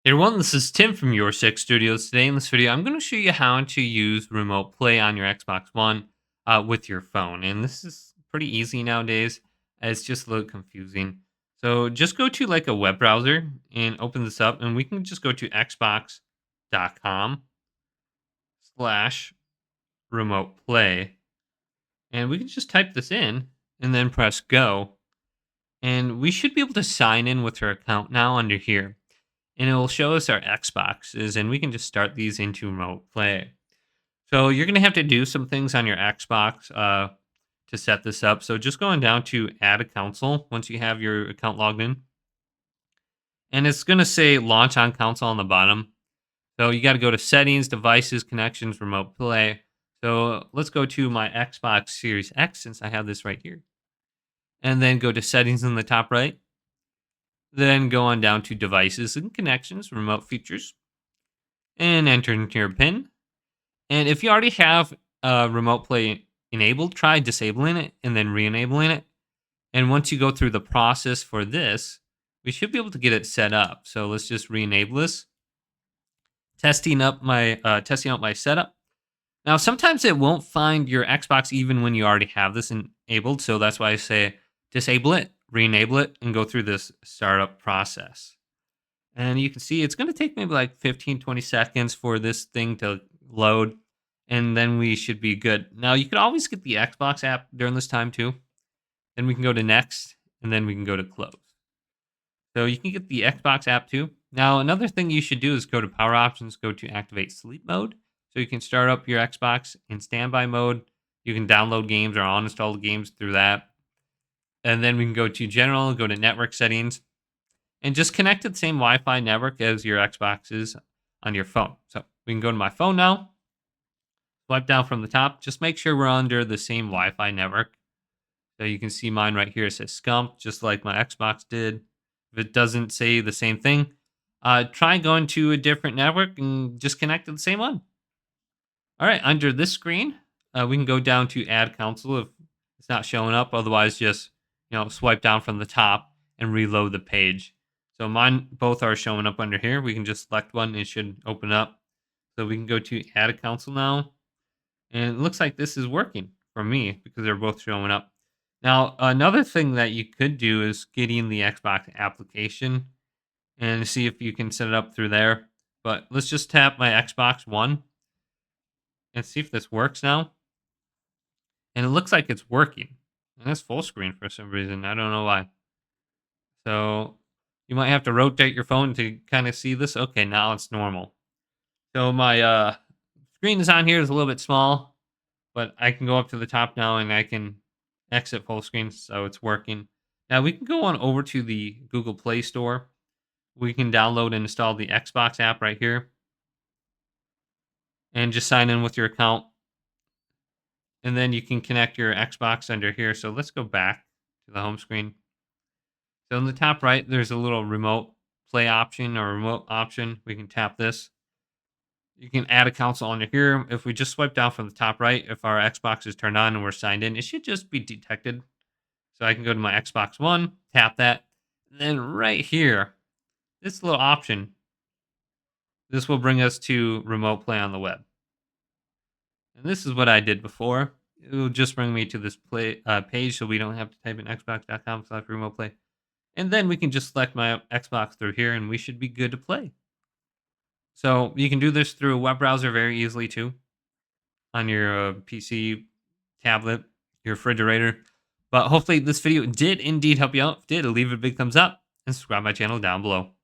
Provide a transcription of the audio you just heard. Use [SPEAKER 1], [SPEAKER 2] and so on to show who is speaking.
[SPEAKER 1] Hey everyone, this is Tim from Your Six Studios. Today in this video, I'm going to show you how to use remote play on your Xbox One with your phone. And this is pretty easy nowadays. It's just a little confusing. So just go to like a web browser and open this up, and we can just go to xbox.com/remote play. And we can just type this in and then press go. And we should be able to sign in with our account now under here, and it will show us our Xboxes, and we can just start these into remote play. So you're going to have to do some things on your Xbox to set this up. So just going down to add a console once you have your account logged in, and it's going to say launch on console on the bottom. So you got to go to settings, devices, connections, remote play. So let's go to my Xbox Series X since I have this right here, and then go to settings in the top right. Then go on down to devices and connections, remote features, and enter into your PIN. And if you already have remote play enabled, try disabling it and then re-enabling it. And once you go through the process for this, we should be able to get it set up. So let's just re-enable this. Testing out my setup. Now sometimes it won't find your Xbox even when you already have this enabled. So that's why I say disable it, re-enable it, and go through this startup process. And you can see it's going to take maybe like 15-20 seconds for this thing to load, and then we should be good. Now, you could always get the Xbox app during this time too. Then we can go to next, and then we can go to close. So you can get the Xbox app too. Now, another thing you should do is go to power options, go to activate sleep mode. So you can start up your Xbox in standby mode. You can download games or uninstall games through that. And then we can go to general, go to network settings, and just connect to the same Wi-Fi network as your Xbox is on your phone. So we can go to my phone now, swipe down from the top. Just make sure we're under the same Wi-Fi network. So you can see mine right here. It says Scump, just like my Xbox did. If it doesn't say the same thing, try going to a different network and just connect to the same one. All right, under this screen, we can go down to add console if it's not showing up. Otherwise, just swipe down from the top and reload the page. So mine both are showing up under here. We can just select one and it should open up. So we can go to add a console now. And it looks like this is working for me because they're both showing up. Now, another thing that you could do is getting the Xbox application and see if you can set it up through there. But let's just tap my Xbox One and see if this works now. And it looks like it's working. And it's full screen for some reason. I don't know why. So you might have to rotate your phone to kind of see this. Okay, now it's normal. So my screen is on here is a little bit small, but I can go up to the top now and I can exit full screen, so it's working. Now we can go on over to the Google Play Store. We can download and install the Xbox app right here and just sign in with your account. And then you can connect your Xbox under here. So let's go back to the home screen. So in the top right, there's a little remote play option or remote option. We can tap this. You can add a console under here. If we just swipe down from the top right, if our Xbox is turned on and we're signed in, it should just be detected. So I can go to my Xbox One, tap that. And then right here, this little option, this will bring us to remote play on the web. And this is what I did before. It will just bring me to this page so we don't have to type in xbox.com/remote play. And then we can just select my Xbox through here and we should be good to play. So you can do this through a web browser very easily too on your PC, tablet, your refrigerator. But hopefully this video did indeed help you out. If it did, leave a big thumbs up and subscribe my channel down below.